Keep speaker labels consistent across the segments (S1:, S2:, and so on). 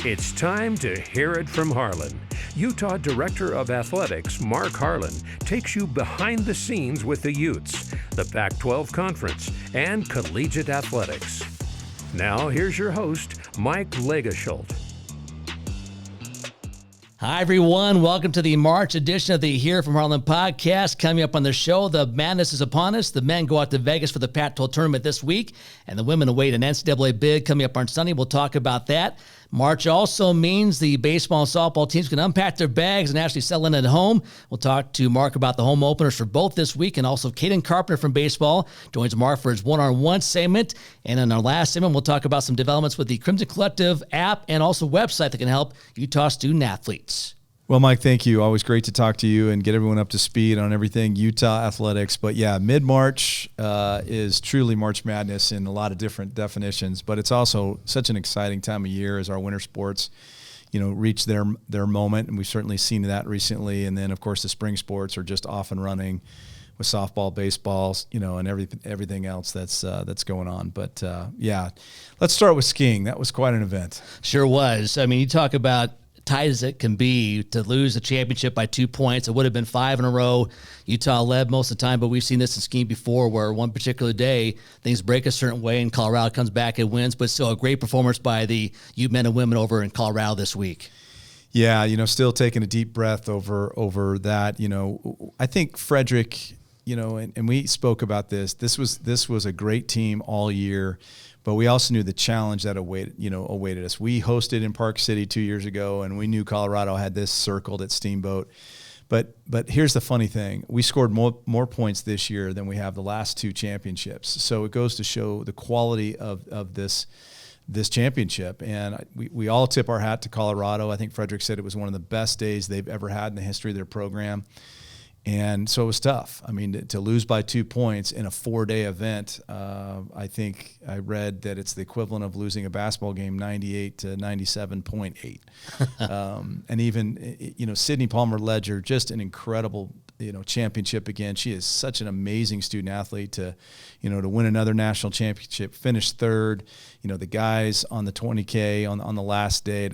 S1: It's time to hear it from Harlan. Utah Director of Athletics Mark Harlan takes you behind the scenes with the Utes, the Pac-12 Conference, and collegiate athletics. Now, here's your host, Mike Legasholt.
S2: Hi, everyone. Welcome to the March edition of the Hear From Harlan podcast. Coming up on the show, the madness is upon us. The men go out to Vegas for the Pac-12 tournament this week, and the women await an NCAA bid coming up on Sunday. We'll talk about that. March also means the baseball and softball teams can unpack their bags and actually settle in at home. We'll talk to Mark about the home openers for both this week, and also Kaden Carpenter from baseball joins Mark for his one-on-one segment. And in our last segment, we'll talk about some developments with the Crimson Collective app and also website that can help Utah student-athletes.
S3: Well, Mike, thank you. Always great to talk to you and get everyone up to speed on everything Utah athletics. But yeah, mid-March is truly March Madness in a lot of different definitions. But it's also such an exciting time of year as our winter sports, reach their moment, and we've certainly seen that recently. And then, of course, the spring sports are just off and running with softball, baseball, and everything else that's going on. But yeah, let's start with skiing. That was quite an event.
S2: Sure was. I mean, you talk about tight as it can be to lose the championship by 2 points. It would have been 5 in a row. Utah led most of the time, but we've seen this in skiing before where one particular day things break a certain way and Colorado comes back and wins, but still a great performance by the Ute men and women over in Colorado this week.
S3: Yeah, still taking a deep breath over that. I think Frederick, and we spoke about this. This was a great team all year. But we also knew the challenge that awaited us. We hosted in Park City 2 years ago, and we knew Colorado had this circled at Steamboat. But here's the funny thing. We scored more points this year than we have the last 2 championships. So it goes to show the quality of this championship. And we all tip our hat to Colorado. I think Frederick said it was one of the best days they've ever had in the history of their program. And so it was tough. I mean, to lose by 2 points in a 4-day event, I think I read that it's the equivalent of losing a basketball game 98 to 97.8. And even, Sydney Palmer-Ledger, just an incredible, championship again. She is such an amazing student athlete to win another national championship, finish third. The guys on the 20K on the last day,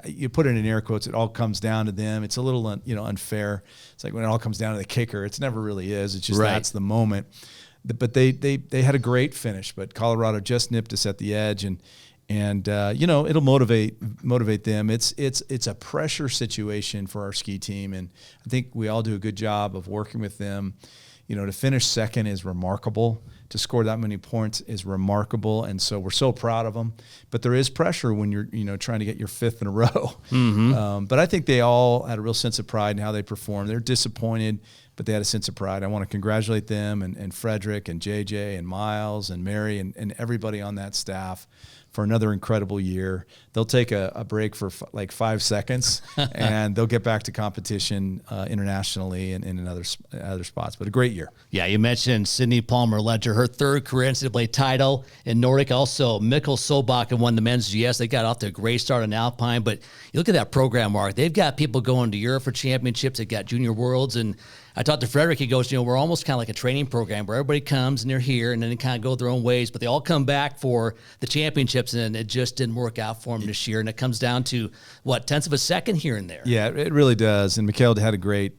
S3: you put it in air quotes, it all comes down to them. It's a little, unfair. It's like when it all comes down to the kicker, it never really is. It's just right. That's the moment. But they had a great finish, but Colorado just nipped us at the edge, and it'll motivate them. It's a pressure situation for our ski team, and I think we all do a good job of working with them. To finish second is remarkable. To score that many points is remarkable, and so we're so proud of them. But there is pressure when you're trying to get your 5th in a row. Mm-hmm. But I think they all had a real sense of pride in how they performed. They're disappointed, but they had a sense of pride. I want to congratulate them and Frederick and JJ and Miles and Mary and everybody on that staff for another incredible year. They'll take a break for like 5 seconds, and they'll get back to competition internationally and in other spots. But a great year.
S2: Yeah, you mentioned Sydney Palmer-Ledger, her 3rd career NCAA title in Nordic. Also, Mikkel Solbakken won the men's GS. They got off to a great start in Alpine. But you look at that program, Mark. They've got people going to Europe for championships. They've got Junior Worlds. And I talked to Frederick. He goes, we're almost kind of like a training program where everybody comes and they're here and then they kind of go their own ways, but they all come back for the championships, and it just didn't work out for them this year. And it comes down to, tenths of a second here and there.
S3: Yeah, it really does. And Mikhail had a great,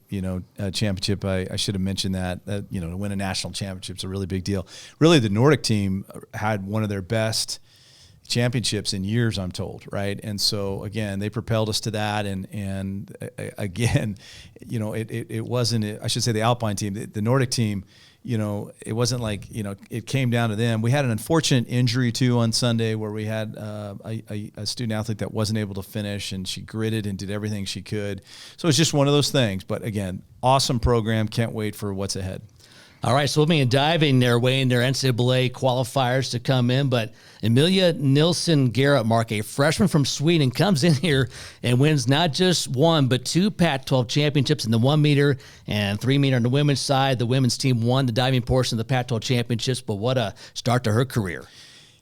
S3: championship. I should have mentioned that, to win a national championship is a really big deal. Really, the Nordic team had one of their best championships in years, I'm told, right? And so again, they propelled us to that, and again, it wasn't. I should say the Alpine team, the Nordic team. It wasn't like it came down to them. We had an unfortunate injury too on Sunday where we had a student athlete that wasn't able to finish, and she gritted and did everything she could. So it's just one of those things. But again, awesome program. Can't wait for what's ahead.
S2: All right, swimming and diving, they're waiting their NCAA qualifiers to come in, but Emilia Nilsson Garrett, Mark, a freshman from Sweden, comes in here and wins not just 1, but 2 Pac-12 championships in the 1 meter and 3 meter on the women's side. The women's team won the diving portion of the Pac-12 championships, but what a start to her career.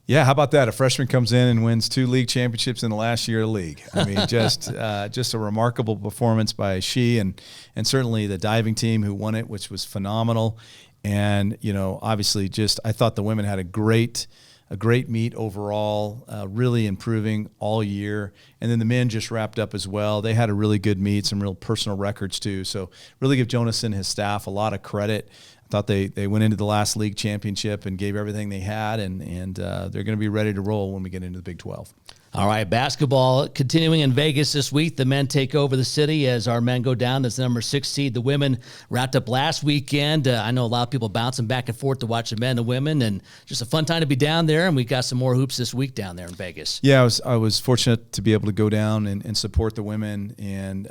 S3: Yeah, how about that? A freshman comes in and wins 2 league championships in the last year of the league. I mean, just a remarkable performance by she and certainly the diving team who won it, which was phenomenal. And, obviously I thought the women had a great a great meet overall, really improving all year. And then the men just wrapped up as well. They had a really good meet, some real personal records too. So really give Jonas and his staff a lot of credit. I thought they went into the last league championship and gave everything they had, and they're going to be ready to roll when we get into the Big 12.
S2: All right, basketball continuing in Vegas this week. The men take over the city as our men go down as the number 6 seed. The women wrapped up last weekend. I know a lot of people bouncing back and forth to watch the men and the women, and just a fun time to be down there. And we got some more hoops this week down there in Vegas.
S3: Yeah, I was fortunate to be able to go down and support the women. And,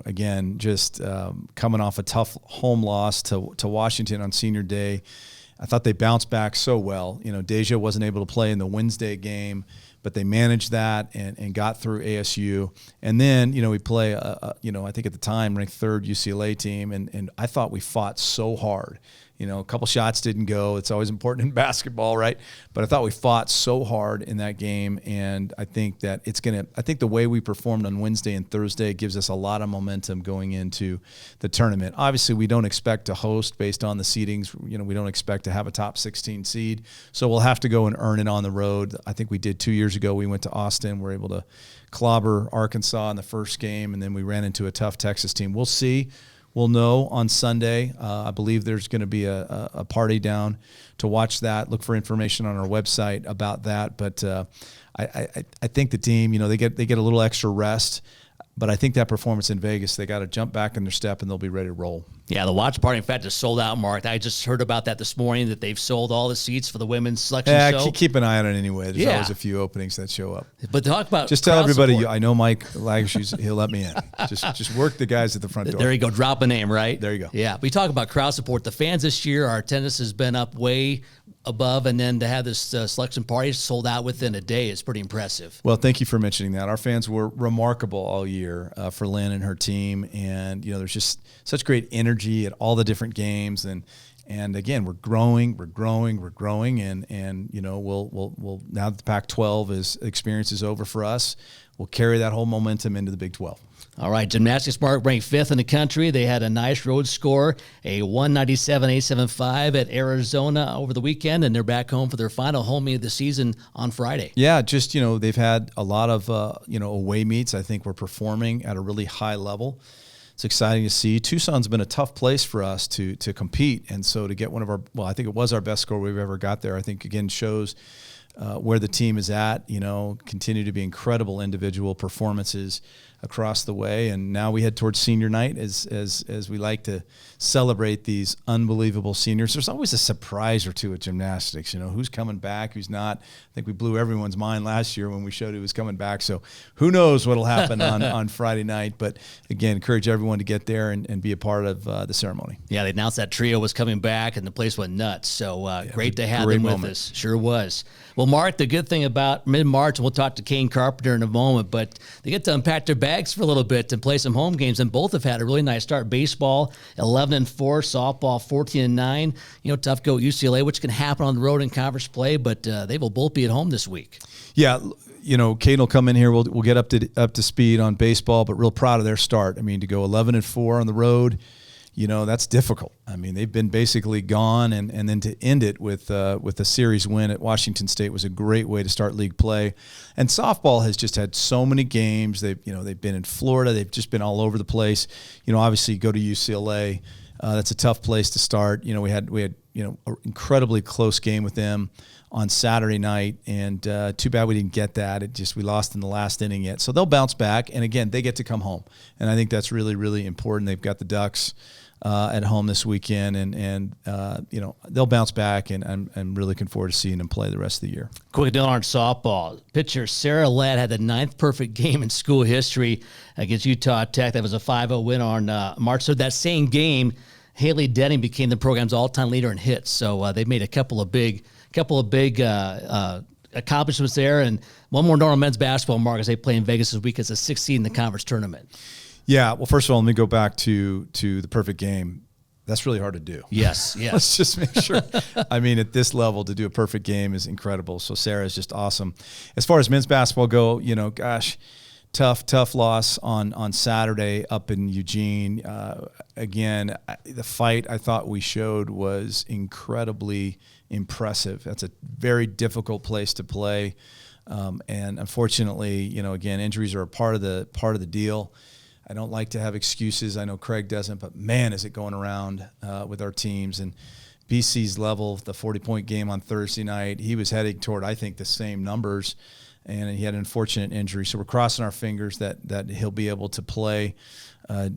S3: again, just coming off a tough home loss to Washington on senior day. I thought they bounced back so well. Deja wasn't able to play in the Wednesday game, but they managed that and got through ASU. And then, we play, I think at the time, ranked 3rd UCLA team. And I thought we fought so hard. A couple shots didn't go. It's always important in basketball, right? But I thought we fought so hard in that game. And I think that I think the way we performed on Wednesday and Thursday gives us a lot of momentum going into the tournament. Obviously, we don't expect to host based on the seedings. We don't expect to have a top 16 seed. So we'll have to go and earn it on the road. I think we did 2 years ago. We went to Austin. We were able to clobber Arkansas in the first game, and then we ran into a tough Texas team. We'll see. We'll know on Sunday. I believe there's going to be a party down to watch that. Look for information on our website about that. But I think the team, they get a little extra rest. But I think that performance in Vegas, they got to jump back in their step and they'll be ready to roll.
S2: Yeah, the watch party, in fact, is sold out, Mark. I just heard about that this morning, that they've sold all the seats for the women's selection show.
S3: Keep an eye on it anyway. There's always a few openings that show up.
S2: But talk about
S3: just tell everybody, I know Mike Lagershoes, he'll let me in. Just work the guys at the front door.
S2: There you go. Drop a name, right?
S3: There you go.
S2: Yeah, we talk about crowd support. The fans this year, our attendance has been up way above, and then to have this selection party sold out within a day is pretty impressive.
S3: Well, thank you for mentioning that. Our fans were remarkable all year for Lynn and her team, and there's just such great energy at all the different games, and again, we're growing, and we'll now that the Pac-12 experience is over for us, we'll carry that whole momentum into the Big 12.
S2: All right, gymnastics, Mark, ranked 5th in the country. They had a nice road score, a 197.875 at Arizona over the weekend, and they're back home for their final home meet of the season on Friday.
S3: Yeah, just, they've had a lot of, away meets. I think we're performing at a really high level. It's exciting to see. Tucson's been a tough place for us to compete, and so to get one of our, I think it was our best score we've ever got there, I think, again, shows where the team is at, continue to be incredible individual performances across the way. And now we head towards senior night as we like to celebrate these unbelievable seniors. There's always a surprise or two at gymnastics, who's coming back, who's not. I think we blew everyone's mind last year when we showed who was coming back. So who knows what'll happen on Friday night. But again, encourage everyone to get there and be a part of the ceremony.
S2: Yeah, they announced that trio was coming back and the place went nuts. So great to have them with us. Sure was. Well, Mark, the good thing about mid-March, and we'll talk to Kaden Carpenter in a moment, but they get to unpack their bags for a little bit and play some home games, and both have had a really nice start. Baseball, 11-4, softball, 14-9. Tough go at UCLA, which can happen on the road in conference play, but they will both be at home this week.
S3: Yeah, Kaden will come in here. We'll get up to speed on baseball, but real proud of their start. I mean, to go 11-4 on the road, that's difficult. I mean, they've been basically gone, and then to end it with a series win at Washington State was a great way to start league play. And softball has just had so many games. They've been in Florida. They've just been all over the place. Obviously go to UCLA. That's a tough place to start. We had an incredibly close game with them on Saturday night, and too bad we didn't get that. We lost in the last inning yet. So they'll bounce back, and again, they get to come home. And I think that's really, really important. They've got the Ducks at home this weekend, and they'll bounce back, and I'm really looking forward to seeing them play the rest of the year.
S2: Quick note on softball. Pitcher Sarah Ladd had the 9th perfect game in school history against Utah Tech. That was a 5-0 win on March 3rd. That same game, Haley Denning became the program's all-time leader in hits. So they made a couple of big accomplishments there. And one more note on men's basketball, Mark, as they play in Vegas this week as a 6th seed in the conference tournament.
S3: Yeah, well, first of all, let me go back to the perfect game. That's really hard to do.
S2: Yes.
S3: Let's just make sure. I mean, at this level, to do a perfect game is incredible. So Sarah is just awesome. As far as men's basketball go, tough loss on Saturday up in Eugene. Again, the fight I thought we showed was incredibly impressive. That's a very difficult place to play. And unfortunately, again, injuries are a part of the deal. I don't like to have excuses. I know Craig doesn't, but man, is it going around with our teams. And BC's level, the 40-point game on Thursday night, he was heading toward, I think, the same numbers, and he had an unfortunate injury. So we're crossing our fingers that he'll be able to play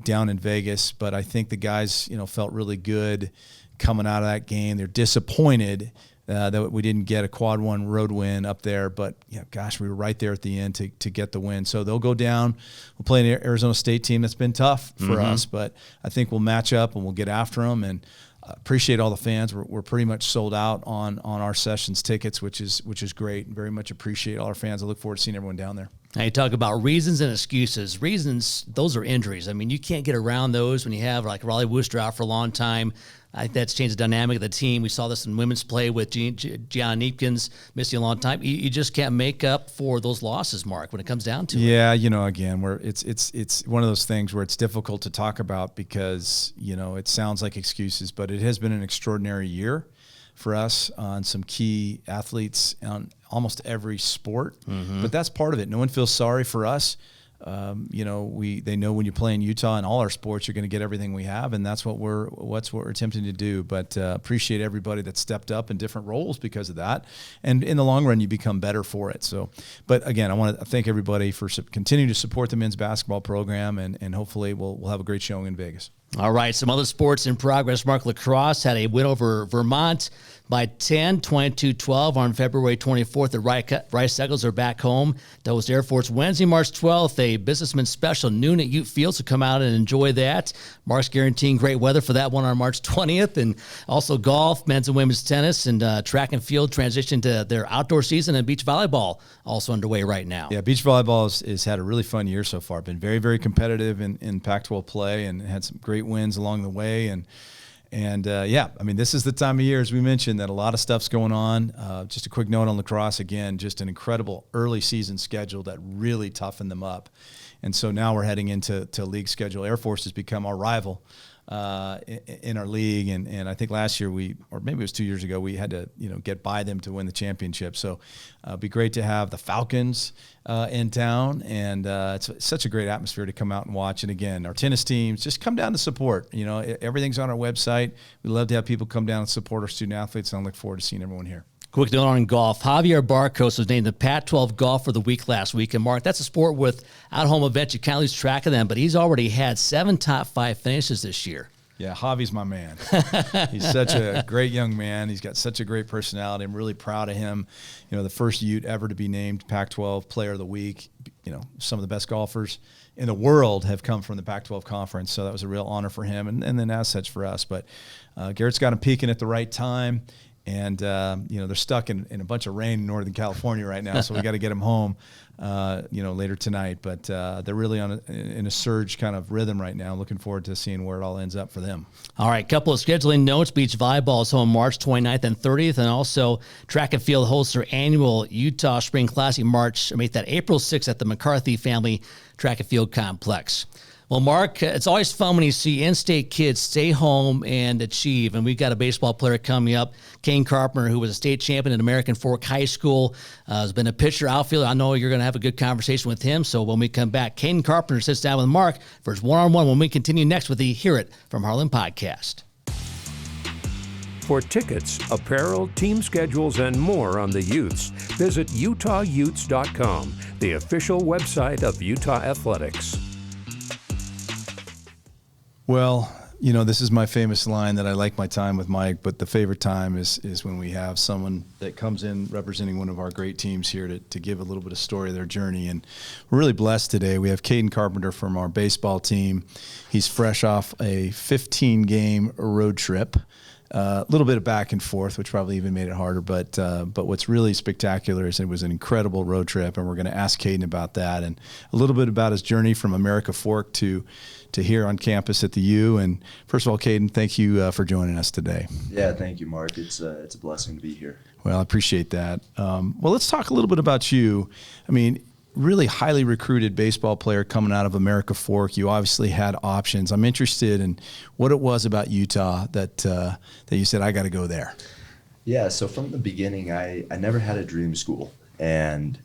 S3: down in Vegas. But I think the guys, felt really good coming out of that game. They're disappointed that we didn't get a quad one road win up there, but gosh, we were right there at the end to get the win. So they'll go down. We'll play an Arizona State team that's been tough for us, but I think we'll match up and we'll get after them. And appreciate all the fans. We're pretty much sold out on our sessions tickets, which is great. Very much appreciate all our fans. I look forward to seeing everyone down there.
S2: Now you talk about reasons and excuses. Reasons, those are injuries. I mean, you can't get around those when you have like Raleigh Wooster out for a long time. I think that's changed the dynamic of the team. We saw this in women's play with Gianna Neepkins missing a long time. You just can't make up for those losses, Mark, when it comes down to it.
S3: Yeah, again, it's one of those things where it's difficult to talk about because, it sounds like excuses, but it has been an extraordinary year for us on some key athletes on almost every sport. But that's part of it. No one feels sorry for us. They know when you play in Utah in all our sports, you're going to get everything we have, and that's what we're attempting to do. But appreciate everybody that stepped up in different roles because of that, and in the long run, you become better for it. So, but again, I want to thank everybody for continuing to support the men's basketball program, and hopefully we'll have a great showing in Vegas.
S2: All right, some other sports in progress. Mark, lacrosse had a win over Vermont by 10, 22-12 on February 24th. The Rice Eagles are back home to host Air Force Wednesday, March 12th, a businessman special noon at Ute Field, so come out and enjoy that. Mark's guaranteeing great weather for that one on March 20th, and also golf, men's and women's tennis, and track and field transition to their outdoor season, and beach volleyball also underway right now.
S3: Yeah, beach volleyball has had a really fun year so far. Been very, very competitive in Pac-12 play and had some great wins along the way, and this is the time of year, as we mentioned, that a lot of stuff's going on. Just a quick note on lacrosse, again, just an incredible early season schedule that really toughened them up. And so now we're heading into league schedule. Air Force has become our rival in our league, and I think last year or maybe it was 2 years ago, we had to get by them to win the championship. So it'd be great to have the Falcons in town, and it's such a great atmosphere to come out and watch. And again, our tennis teams, just come down to support. Everything's on our website. We love to have people come down and support our student athletes, and I look forward to seeing everyone here.
S2: Quick note on golf. Javier Barcos was named the Pac-12 Golfer of the Week last week. And Mark, that's a sport with at-home events. You kind of lose track of them, but he's already had 7 top 5 finishes this year.
S3: Yeah, Javi's my man. He's such a great young man. He's got such a great personality. I'm really proud of him. The first Ute ever to be named Pac-12 Player of the Week. Some of the best golfers in the world have come from the Pac-12 conference, so that was a real honor for him, and then as such for us. But Garrett's got him peaking at the right time. And, they're stuck in a bunch of rain in Northern California right now, so we got to get them home, later tonight. But they're really in a surge kind of rhythm right now. Looking forward to seeing where it all ends up for them. All
S2: right, couple of scheduling notes. Beach volleyball is home March 29th and 30th, and also track and field hosts their annual Utah Spring Classic April 6th at the McCarthy Family Track and Field Complex. Well, Mark, it's always fun when you see in-state kids stay home and achieve. And we've got a baseball player coming up, Kaden Carpenter, who was a state champion at American Fork High School, has been a pitcher, outfielder. I know you're going to have a good conversation with him. So when we come back, Kaden Carpenter sits down with Mark for his one-on-one when we continue next with the Hear It from Harlan podcast.
S1: For tickets, apparel, team schedules, and more on the Utes, visit UtahUtes.com, the official website of Utah Athletics.
S3: Well, this is my famous line that I like my time with Mike, but the favorite time is when we have someone that comes in representing one of our great teams here to give a little bit of story of their journey. And we're really blessed today. We have Kaden Carpenter from our baseball team. He's fresh off a 15-game road trip. A little bit of back and forth, which probably even made it harder. But what's really spectacular is it was an incredible road trip, and we're going to ask Kaden about that and a little bit about his journey from America Fork to here on campus at the U. And first of all, Kaden, thank you for joining us today.
S4: Yeah, thank you, Mark. It's a blessing to be here.
S3: Well, I appreciate that. Well, let's talk a little bit about you. Really highly recruited baseball player coming out of America Fork. You obviously had options. I'm interested in what it was about Utah that you said, I got to go there.
S4: Yeah, so from the beginning, I never had a dream school. And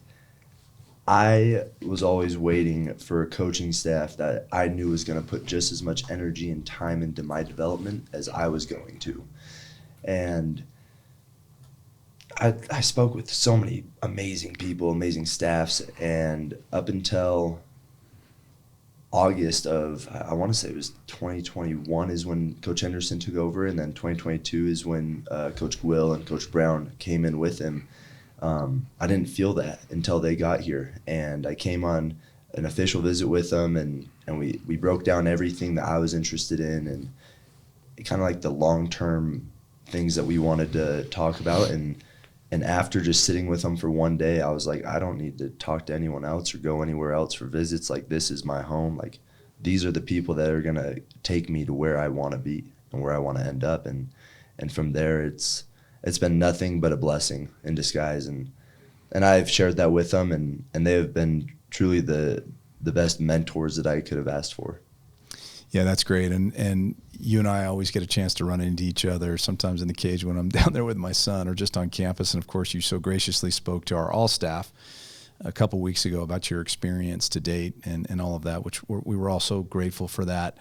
S4: I was always waiting for a coaching staff that I knew was going to put just as much energy and time into my development as I was going to. And I spoke with so many amazing people, amazing staffs, and up until August of, I want to say it was 2021 is when Coach Henderson took over, and then 2022 is when Coach Will and Coach Brown came in with him. I didn't feel that until they got here, and I came on an official visit with them, and we broke down everything that I was interested in, and kind of like the long-term things that we wanted to talk about. And after just sitting with them for one day, I was like, I don't need to talk to anyone else or go anywhere else for visits. Like, this is my home. Like, these are the people that are going to take me to where I want to be and where I want to end up. And from there, it's been nothing but a blessing in disguise. And I've shared that with them, and they have been truly the best mentors that I could have asked for.
S3: Yeah, that's great. And you and I always get a chance to run into each other, sometimes in the cage when I'm down there with my son or just on campus. And of course, you so graciously spoke to our all staff a couple weeks ago about your experience to date and all of that, which we were all so grateful for that.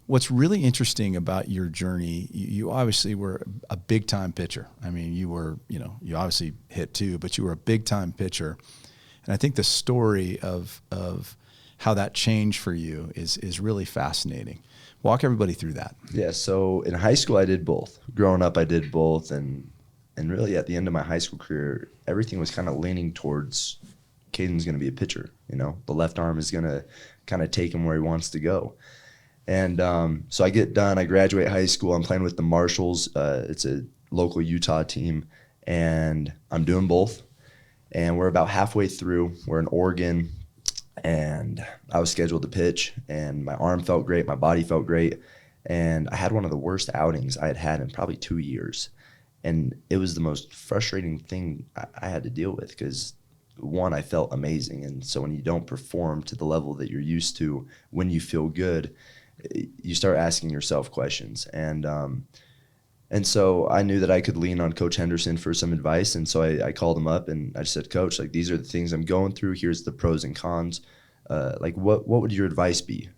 S3: What's really interesting about your journey, you obviously were a big time pitcher. I mean, you obviously hit too, but you were a big time pitcher. And I think the story of how that changed for you is really fascinating. Walk everybody through that.
S4: Yeah, so in high school, I did both. Growing up, I did both, and really at the end of my high school career, everything was kind of leaning towards Kaden's going to be a pitcher. You know, the left arm is going to kind of take him where he wants to go. And so I get done. I graduate high school. I'm playing with the Marshalls. It's a local Utah team, and I'm doing both. And we're about halfway through. We're in Oregon. And I was scheduled to pitch, and my arm felt great, my body felt great, and I had one of the worst outings I had had in probably 2 years. And it was the most frustrating thing I had to deal with because, one, I felt amazing, and so when you don't perform to the level that you're used to when you feel good, you start asking yourself questions. And so I knew that I could lean on Coach Henderson for some advice, and so I called him up and I just said, Coach, like, these are the things I'm going through. Here's the pros and cons. Like, what would your advice be?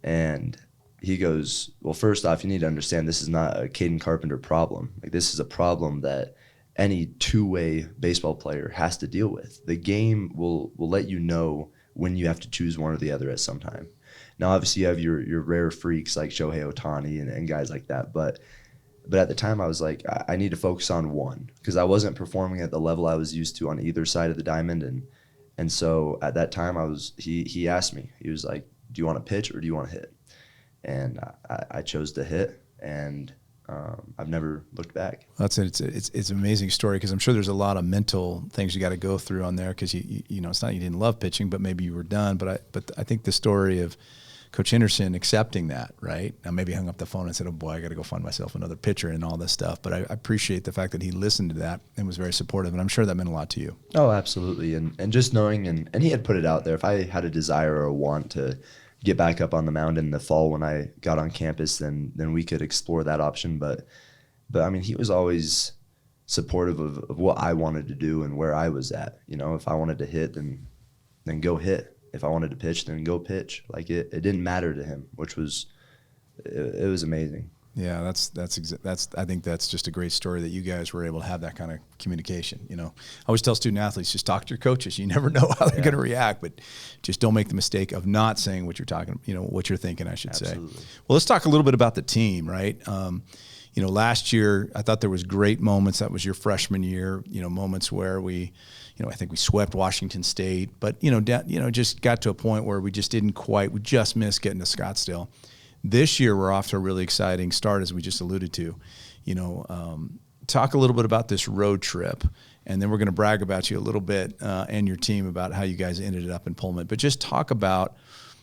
S4: And he goes, well, first off, you need to understand this is not a Kaden Carpenter problem. Like, this is a problem that any two-way baseball player has to deal with. The game will let you know when you have to choose one or the other at some time. Now, obviously, you have your rare freaks like Shohei Ohtani and guys like that, but at the time, I was like, I need to focus on one because I wasn't performing at the level I was used to on either side of the diamond. And so at that time, he asked me, he was like, do you want to pitch or do you want to hit? And I chose to hit, and I've never looked back.
S3: That's it. It's an amazing story because I'm sure there's a lot of mental things you got to go through on there because you know it's not you didn't love pitching, but maybe you were done. But I think the story of Coach Henderson accepting that, right? Now maybe hung up the phone and said, oh boy, I got to go find myself another pitcher and all this stuff. But I appreciate the fact that he listened to that and was very supportive. And I'm sure that meant a lot to you.
S4: Oh, absolutely. And just knowing, and he had put it out there, if I had a desire or a want to get back up on the mound in the fall when I got on campus, then we could explore that option. But I mean, he was always supportive of what I wanted to do and where I was at. You know, if I wanted to hit, then go hit. If I wanted to pitch, then go pitch. Like it didn't matter to him, which was it was amazing.
S3: Yeah, that's I think that's just a great story that you guys were able to have that kind of communication. You know, I always tell student athletes, just talk to your coaches. You never know how they're going to react, but just don't make the mistake of not saying what you're talking, what you're thinking, I should
S4: Absolutely.
S3: say. Well, let's talk a little bit about the team, right? Last year I thought there was great moments. That was your freshman year. Moments where I think we swept Washington State, but just got to a point where we just we just missed getting to Scottsdale. This year we're off to a really exciting start, as we just alluded to. Talk a little bit about this road trip, and then we're going to brag about you a little bit and your team about how you guys ended up in Pullman. But just talk about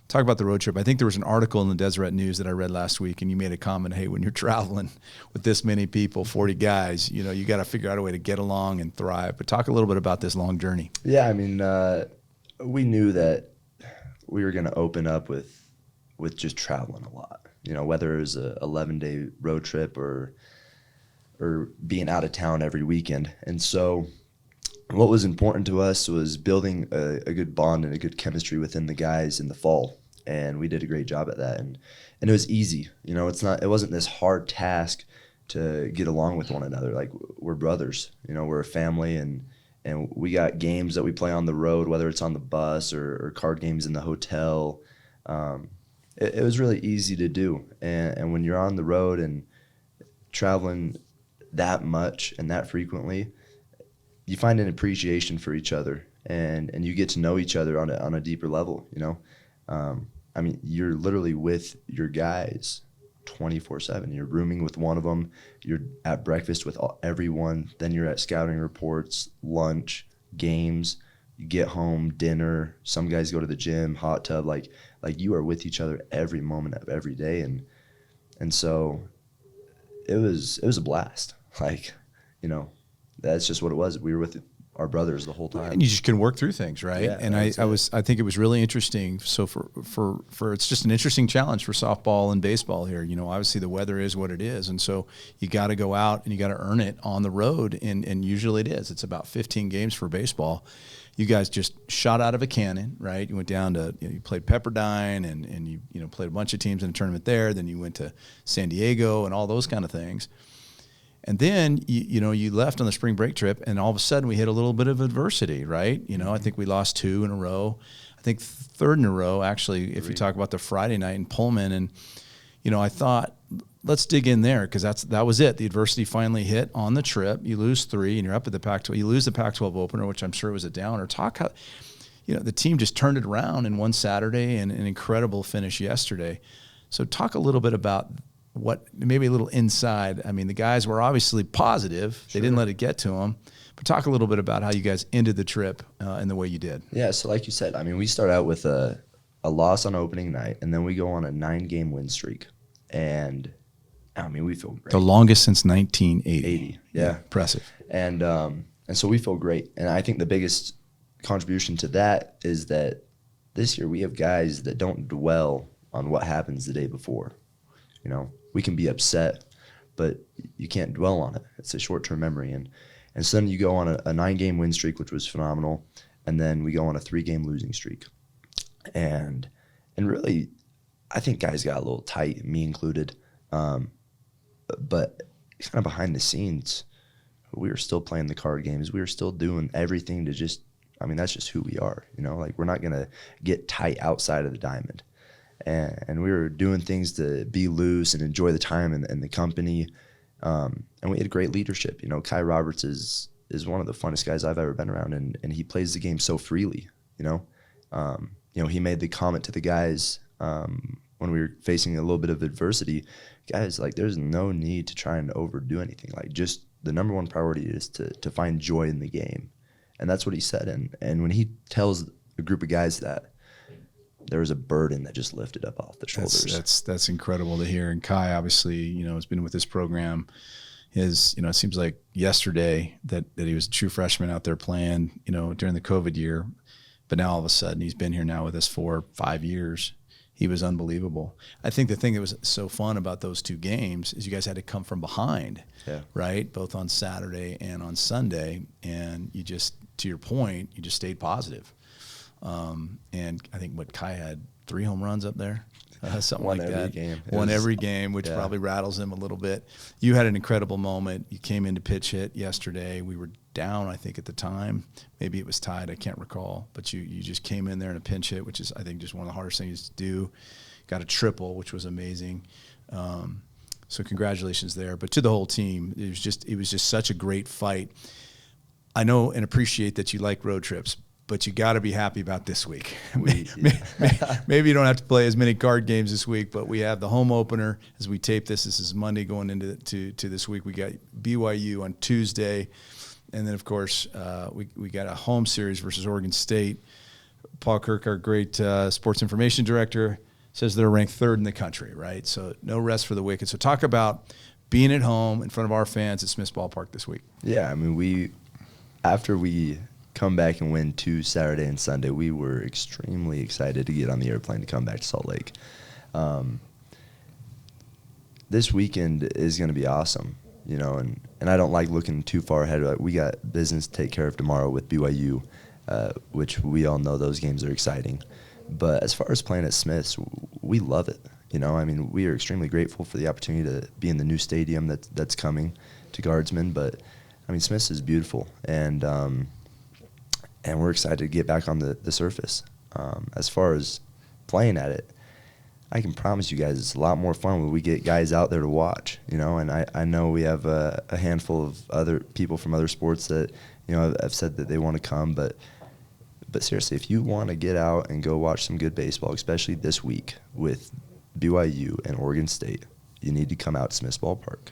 S3: the road trip. I think there was an article in the Deseret News that I read last week, and you made a comment, hey, when you're traveling with this many people, 40 guys, you got to figure out a way to get along and thrive. But talk a little bit about this long journey.
S4: Yeah, I mean, we knew that we were going to open up with just traveling a lot. Whether it was a 11-day road trip or or being out of town every weekend. And so what was important to us was building a good bond and a good chemistry within the guys in the fall. And we did a great job at that. And it was easy. It wasn't this hard task to get along with one another. Like, we're brothers, we're a family, and we got games that we play on the road, whether it's on the bus or card games in the hotel. It was really easy to do. And when you're on the road and traveling that much and that frequently, you find an appreciation for each other, and you get to know each other on a deeper level. I mean, you're literally with your guys 24/7. You're rooming with one of them. You're at breakfast with everyone. Then you're at scouting reports, lunch, games. You get home, dinner. Some guys go to the gym, hot tub. Like you are with each other every moment of every day, and so it was a blast. That's just what it was. We were with our brothers the whole time,
S3: and you just can work through things, right?
S4: Yeah,
S3: and I think it was really interesting. So for it's just an interesting challenge for softball and baseball here. Obviously the weather is what it is, and so you got to go out and you got to earn it on the road, and usually it is. It's about 15 games for baseball. You guys just shot out of a cannon, right? You went down to you played Pepperdine, and you played a bunch of teams in a tournament there. Then you went to San Diego and all those kind of things. And then, you left on the spring break trip, and all of a sudden we hit a little bit of adversity, right? I think we lost 2 in a row. I think 3rd in a row, actually, if you talk about the Friday night in Pullman. And, I thought, let's dig in there, because that was it. The adversity finally hit on the trip. You lose 3, and you're up at the Pac-12. You lose the Pac-12 opener, which I'm sure was a downer. Talk how, the team just turned it around in one Saturday and an incredible finish yesterday. So talk a little bit about maybe a little inside. I mean, the guys were obviously positive. Sure. They didn't let it get to them. But talk a little bit about how you guys ended the trip in the way you did.
S4: Yeah, so like you said, I mean, we start out with a loss on opening night, and then we go on a 9-game win streak. And, I mean, we feel great.
S3: The longest since 1980.
S4: Yeah.
S3: Impressive.
S4: And so we feel great. And I think the biggest contribution to that is that this year we have guys that don't dwell on what happens the day before. We can be upset, but you can't dwell on it. It's a short-term memory. And so then you go on a 9-game win streak, which was phenomenal, and then we go on a 3-game losing streak. And really, I think guys got a little tight, me included. But kind of behind the scenes, we were still playing the card games. We were still doing everything to that's just who we are. We're not going to get tight outside of the diamond. And we were doing things to be loose and enjoy the time and the company. And we had great leadership. Kai Roberts is one of the funnest guys I've ever been around, and he plays the game so freely. He made the comment to the guys when we were facing a little bit of adversity. Guys, there's no need to try and overdo anything. Just the number one priority is to find joy in the game. And that's what he said. And when he tells a group of guys that, there was a burden that just lifted up off the shoulders.
S3: That's incredible to hear. And Kai, obviously, has been with this program. It seems like yesterday that he was a true freshman out there playing, during the COVID year. But now all of a sudden he's been here now with us for 5 years. He was unbelievable. I think the thing that was so fun about those 2 games is you guys had to come from behind, right? Both on Saturday and on Sunday. And you just, to your point, you just stayed positive. And I think Kai had 3 home runs up there, something like that. Won every game, which probably rattles him a little bit. You had an incredible moment. You came in to pitch hit yesterday. We were down, I think, at the time. Maybe it was tied. I can't recall. But you just came in there in a pinch hit, which is, I think, just one of the hardest things to do. Got a triple, which was amazing. So congratulations there. But to the whole team, it was just such a great fight. I know and appreciate that you like road trips, but you got to be happy about this week. Maybe you don't have to play as many card games this week, but we have the home opener as we tape this. This is Monday going into to this week. We got BYU on Tuesday, and then of course we got a home series versus Oregon State. Paul Kirk, our great sports information director, says they're ranked 3rd in the country, right? So no rest for the wicked. So talk about being at home in front of our fans at Smith's Ballpark this week.
S4: Yeah, I mean after we come back and win 2 Saturday and Sunday, we were extremely excited to get on the airplane to come back to Salt Lake. This weekend is going to be awesome. and I don't like looking too far ahead. Like, we got business to take care of tomorrow with BYU, which we all know those games are exciting. But as far as playing at Smith's, we love it. I mean, we are extremely grateful for the opportunity to be in the new stadium that's coming to Guardsmen. But I mean, Smith's is beautiful, and we're excited to get back on the surface. As far as playing at it, I can promise you guys it's a lot more fun when we get guys out there to watch. And I know we have a handful of other people from other sports that have said that they want to come, but seriously, if you want to get out and go watch some good baseball, especially this week with BYU and Oregon State, you need to come out to Smith's Ballpark.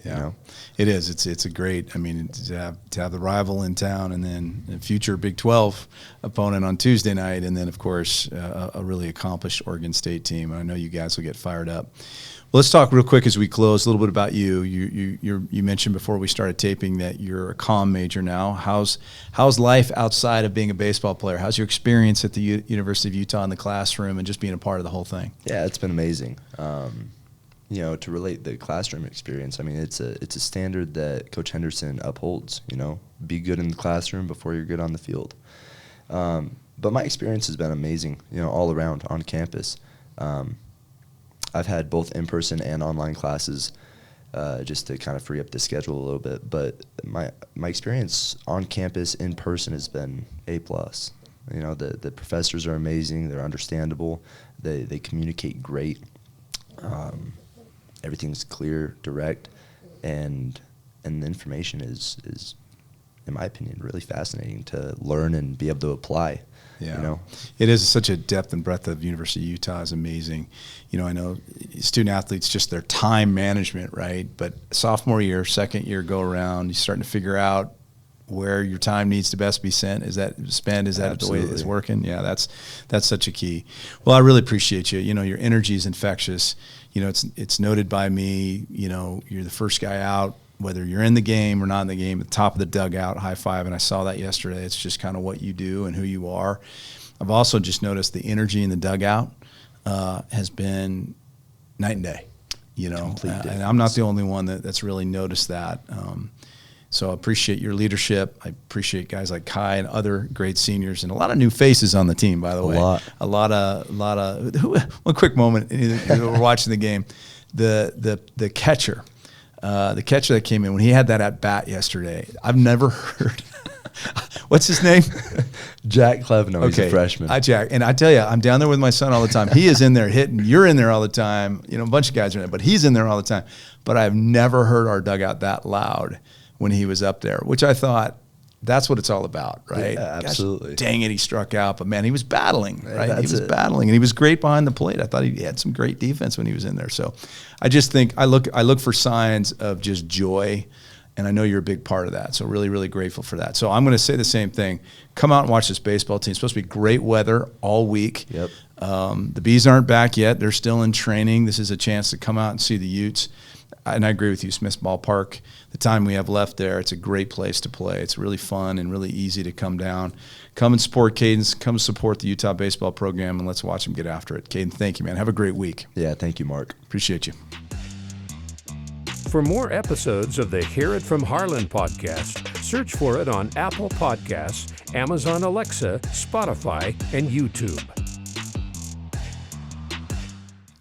S3: Yeah, it is. It's a great. I mean, to have the rival in town, and then a future Big 12 opponent on Tuesday night, and then of course a really accomplished Oregon State team. I know you guys will get fired up. Well, let's talk real quick as we close a little bit about you. You mentioned before we started taping that you're a comm major now. How's life outside of being a baseball player? How's your experience at the University of Utah in the classroom and just being a part of the whole thing?
S4: Yeah, it's been amazing. To relate the classroom experience, I mean, it's a standard that Coach Henderson upholds. Be good in the classroom before you're good on the field. But my experience has been amazing. All around on campus. I've had both in-person and online classes, just to kind of free up the schedule a little bit. But my experience on campus in person has been A+. The professors are amazing. They're understandable. They communicate great. Everything's clear, direct, and the information is, in my opinion, really fascinating to learn and be able to apply.
S3: Yeah, it is such a depth and breadth of University of Utah is amazing. I know student athletes, just their time management, right? But sophomore year, second year go around, you're starting to figure out where your time needs to best be spent. Is that Absolutely. The way it's working? Yeah, that's such a key. Well, I really appreciate you. Your energy is infectious. It's noted by me. You're the first guy out, whether you're in the game or not in the game, at the top of the dugout, high five. And I saw that yesterday. It's just kind of what you do and who you are. I've also just noticed the energy in the dugout has been night and day. And I'm not the only one that's really noticed that. So I appreciate your leadership. I appreciate guys like Kai and other great seniors and a lot of new faces on the team, by the way. A lot of one quick moment. We're watching the game. The catcher. The catcher that came in, when he had that at bat yesterday, I've never heard. What's his name?
S4: Jack Klevno. He's a freshman.
S3: Jack. And I tell you, I'm down there with my son all the time. He is in there hitting. You're in there all the time. A bunch of guys are in there, but he's in there all the time. But I've never heard our dugout that loud when he was up there, which I thought, that's what it's all about, right?
S4: Yeah, absolutely.
S3: Gosh, dang it, he struck out, but man, he was battling, right? He was battling, and he was great behind the plate. I thought he had some great defense when he was in there. So I just think I look for signs of just joy, and I know you're a big part of that. So really, really grateful for that. So I'm going to say the same thing. Come out and watch this baseball team. It's supposed to be great weather all week.
S4: Yep.
S3: The Bees aren't back yet. They're still in training. This is a chance to come out and see the Utes. And I agree with you, Smith's Ballpark, the time we have left there, it's a great place to play. It's really fun and really easy to come down. Come and support Kaden. Come support the Utah baseball program, and let's watch them get after it. Kaden, thank you, man. Have a great week.
S4: Yeah, thank you, Mark.
S3: Appreciate you.
S1: For more episodes of the Hear It From Harlan podcast, search for it on Apple Podcasts, Amazon Alexa, Spotify, and YouTube.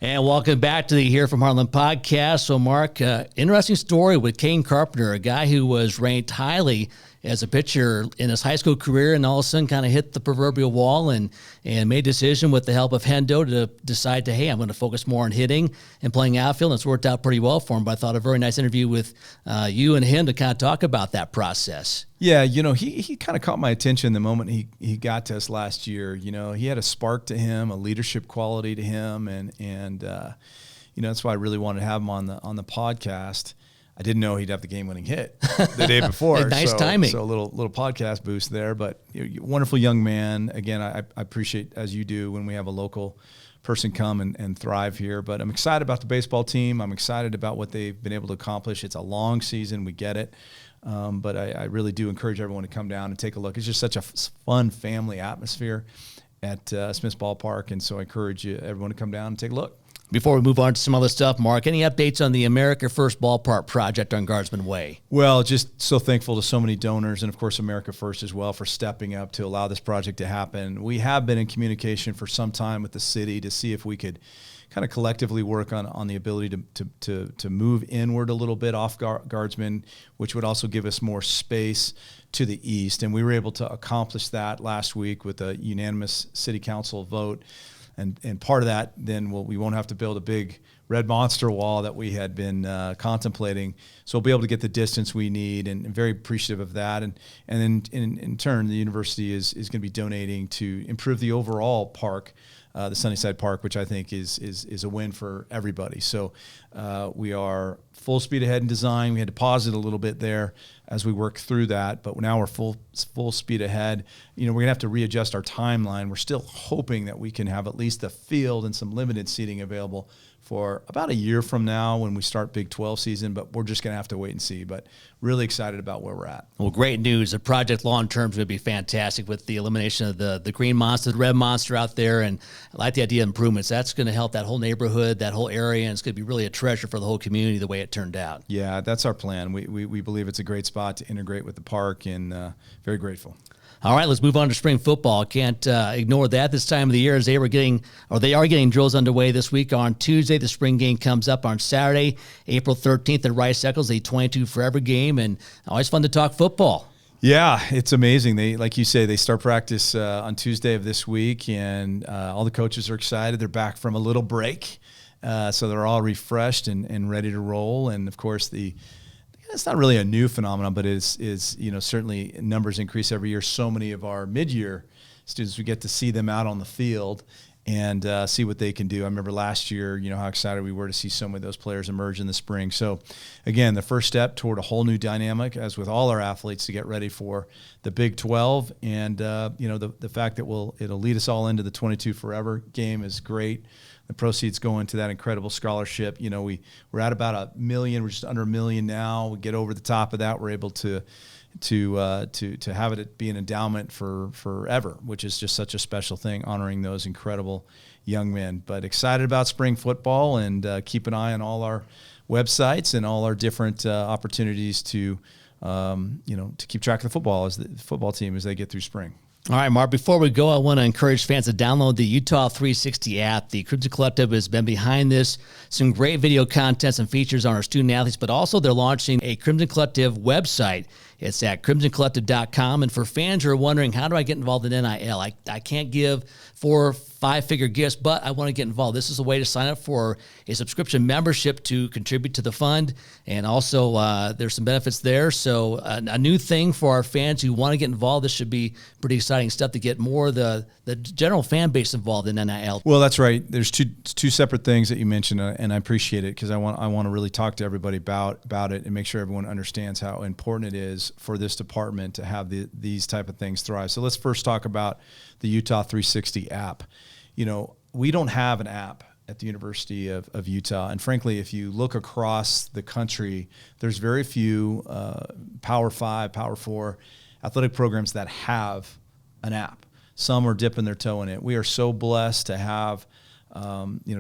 S2: And welcome back to the Hear From Harlan podcast. So, Mark, interesting story with Kaden Carpenter, a guy who was ranked highly as a pitcher in his high school career, and all of a sudden kind of hit the proverbial wall and made a decision with the help of Hendo to decide to, hey, I'm going to focus more on hitting and playing outfield. And it's worked out pretty well for him. But I thought a very nice interview with you and him to kind of talk about that process.
S3: Yeah, he kind of caught my attention the moment he got to us last year. He had a spark to him, a leadership quality to him, and that's why I really wanted to have him on the podcast. I didn't know he'd have the game-winning hit the day before.
S2: Nice timing.
S3: So a little podcast boost there, but wonderful young man. Again, I appreciate, as you do, when we have a local person come and thrive here. But I'm excited about the baseball team. I'm excited about what they've been able to accomplish. It's a long season. We get it. But I really do encourage everyone to come down and take a look. It's just such a fun family atmosphere at Smith's Ballpark. And so I encourage everyone to come down and take a look.
S2: Before we move on to some other stuff, Mark, any updates on the America First Ballpark project on Guardsman Way?
S3: Well, just so thankful to so many donors and, of course, America First as well for stepping up to allow this project to happen. We have been in communication for some time with the city to see if we could kind of collectively work on the ability to move inward a little bit off Guardsman, which would also give us more space to the east. And we were able to accomplish that last week with a unanimous city council vote. And part of that, then we won't have to build a big red monster wall that we had been contemplating. So we'll be able to get the distance we need, and very appreciative of that. And then in turn, the university is going to be donating to improve the overall park, the Sunnyside Park, which I think is a win for everybody. So we are full speed ahead in design. We had to pause it a little bit there as we work through that, but now we're full speed ahead. We're gonna have to readjust our timeline. We're still hoping that we can have at least the field and some limited seating available for about a year from now when we start Big 12 season, but we're just going to have to wait and see. But really excited about where we're at.
S2: Well, great news. The project long-term is going to be fantastic with the elimination of the green monster, the red monster out there, and I like the idea of improvements. That's going to help that whole neighborhood, that whole area, and it's going to be really a treasure for the whole community the way it turned out.
S3: Yeah, that's our plan. We believe it's a great spot to integrate with the park, and very grateful.
S2: All right, let's move on to spring football. Can't ignore that this time of the year as they are getting drills underway this week. On Tuesday, the spring game comes up on Saturday, April 13th at Rice Eccles, the 22 Forever game, and always fun to talk football.
S3: Yeah, it's amazing. They, like you say, they start practice on Tuesday of this week, and all the coaches are excited. They're back from a little break, so they're all refreshed and ready to roll. And of course, it's not really a new phenomenon, but is certainly numbers increase every year. So many of our mid-year students, we get to see them out on the field and see what they can do. I remember last year, how excited we were to see so many of those players emerge in the spring. So again, the first step toward a whole new dynamic, as with all our athletes, to get ready for the Big 12. And the fact that it'll lead us all into the 22 Forever game is great. The proceeds go into that incredible scholarship. We're at about $1 million. We're just under $1 million now. We get over the top of that. We're able to have it be an endowment for forever, which is just such a special thing, honoring those incredible young men. But excited about spring football, and keep an eye on all our websites and all our different opportunities to keep track of the football team as they get through spring.
S2: All right, Mark, before we go, I want to encourage fans to download the Utah 360 app. The Crimson Collective has been behind this. Some great video content and features on our student athletes, but also they're launching a Crimson Collective website. It's at crimsoncollective.com. And for fans who are wondering, how do I get involved in NIL? I can't give 4- or 5-figure gifts, but I want to get involved. This is a way to sign up for a subscription membership to contribute to the fund. And also, there's some benefits there. So a new thing for our fans who want to get involved. This should be pretty exciting stuff to get more of the general fan base involved in NIL.
S3: Well, that's right. There's two separate things that you mentioned, and I appreciate it because I want to really talk to everybody about it and make sure everyone understands how important it is for this department to have these type of things thrive. So let's first talk about the Utah 360 app. We don't have an app at the University of Utah. And frankly, if you look across the country, there's very few Power 5, Power 4 athletic programs that have an app. Some are dipping their toe in it. We are so blessed to have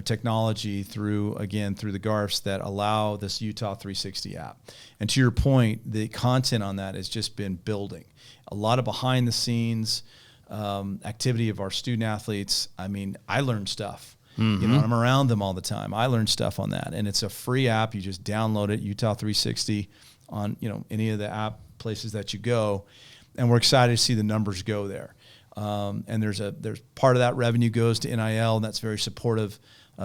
S3: technology through the GARFs that allow this Utah 360 app. And to your point, the content on that has just been building. A lot of behind the scenes activity of our student athletes. I mean, I learned stuff. Mm-hmm. I'm around them all the time. I learned stuff on that. And it's a free app. You just download it, Utah 360, on any of the app places that you go. And we're excited to see the numbers go there. And there's part of that revenue goes to NIL, and that's very supportive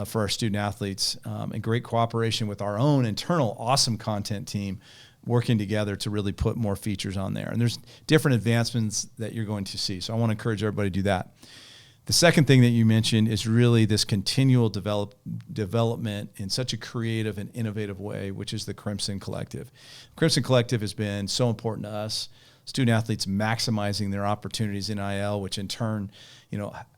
S3: for our student athletes, and great cooperation with our own internal awesome content team working together to really put more features on there. And there's different advancements that you're going to see. So I want to encourage everybody to do that. The second thing that you mentioned is really this continual development in such a creative and innovative way, which is the Crimson Collective. Crimson Collective has been so important to us. Student athletes maximizing their opportunities in NIL, which in turn,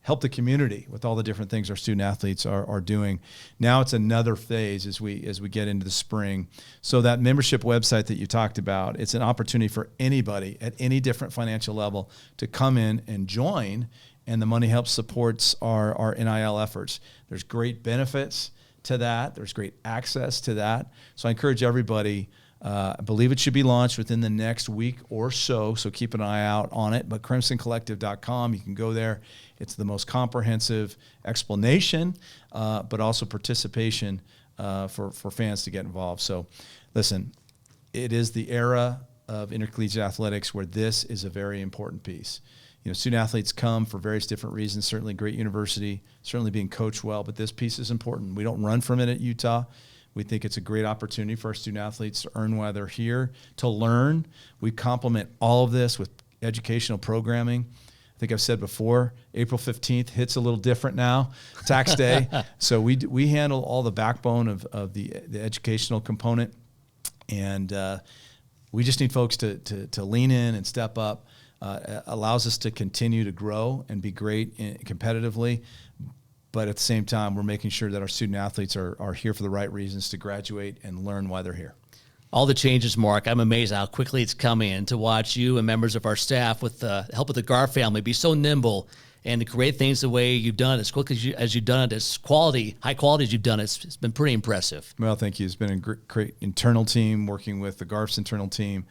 S3: help the community with all the different things our student athletes are doing. Now it's another phase as we get into the spring. So that membership website that you talked about, it's an opportunity for anybody at any different financial level to come in and join, and the money helps supports our NIL efforts. There's great benefits to that. There's great access to that. So I encourage everybody. I believe it should be launched within the next week or so. So keep an eye out on it. But crimsoncollective.com, you can go there. It's the most comprehensive explanation, but also participation for fans to get involved. So listen, it is the era of intercollegiate athletics where this is a very important piece. Student athletes come for various different reasons, certainly great university, certainly being coached well, but this piece is important. We don't run from it at Utah. We think it's a great opportunity for our student athletes to earn while they're here, to learn. We complement all of this with educational programming. I think I've said before, April 15th hits a little different now, tax day. So we handle all the backbone of the educational component, and we just need folks to lean in and step up. Allows us to continue to grow and be great competitively. But at the same time, we're making sure that our student athletes are here for the right reasons to graduate and learn why they're here.
S2: All the changes, Mark. I'm amazed how quickly it's coming in to watch you and members of our staff with the help of the Gar family be so nimble and to create things the way you've done it, as quickly as you've done it, as high quality as you've done it. It's been pretty impressive.
S3: Well, thank you. It's been a great internal team working with the Garf's internal team.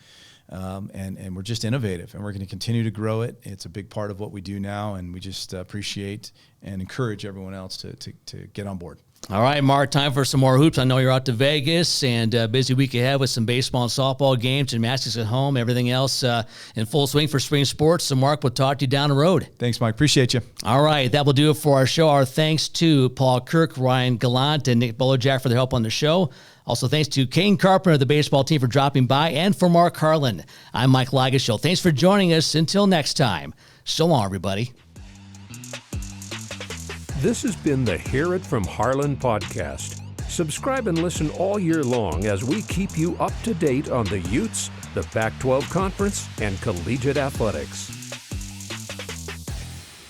S3: And we're just innovative, and we're going to continue to grow it. It's a big part of what we do now, and we just appreciate and encourage everyone else to get on board.
S2: All right, Mark, time for some more hoops. I know you're out to Vegas, and a busy week ahead with some baseball and softball games, gymnastics at home, everything else in full swing for spring sports. So, Mark, we'll talk to you down the road.
S3: Thanks, Mike. Appreciate you.
S2: All right, that will do it for our show. Our thanks to Paul Kirk, Ryan Gallant, and Nick Bolojak for their help on the show. Also, thanks to Kaden Carpenter of the baseball team for dropping by, and for Mark Harlan. I'm Mike Lagashow. Thanks for joining us. Until next time, so long, everybody.
S1: This has been the Hear It From Harlan podcast. Subscribe and listen all year long as we keep you up to date on the Utes, the Pac-12 Conference, and collegiate athletics.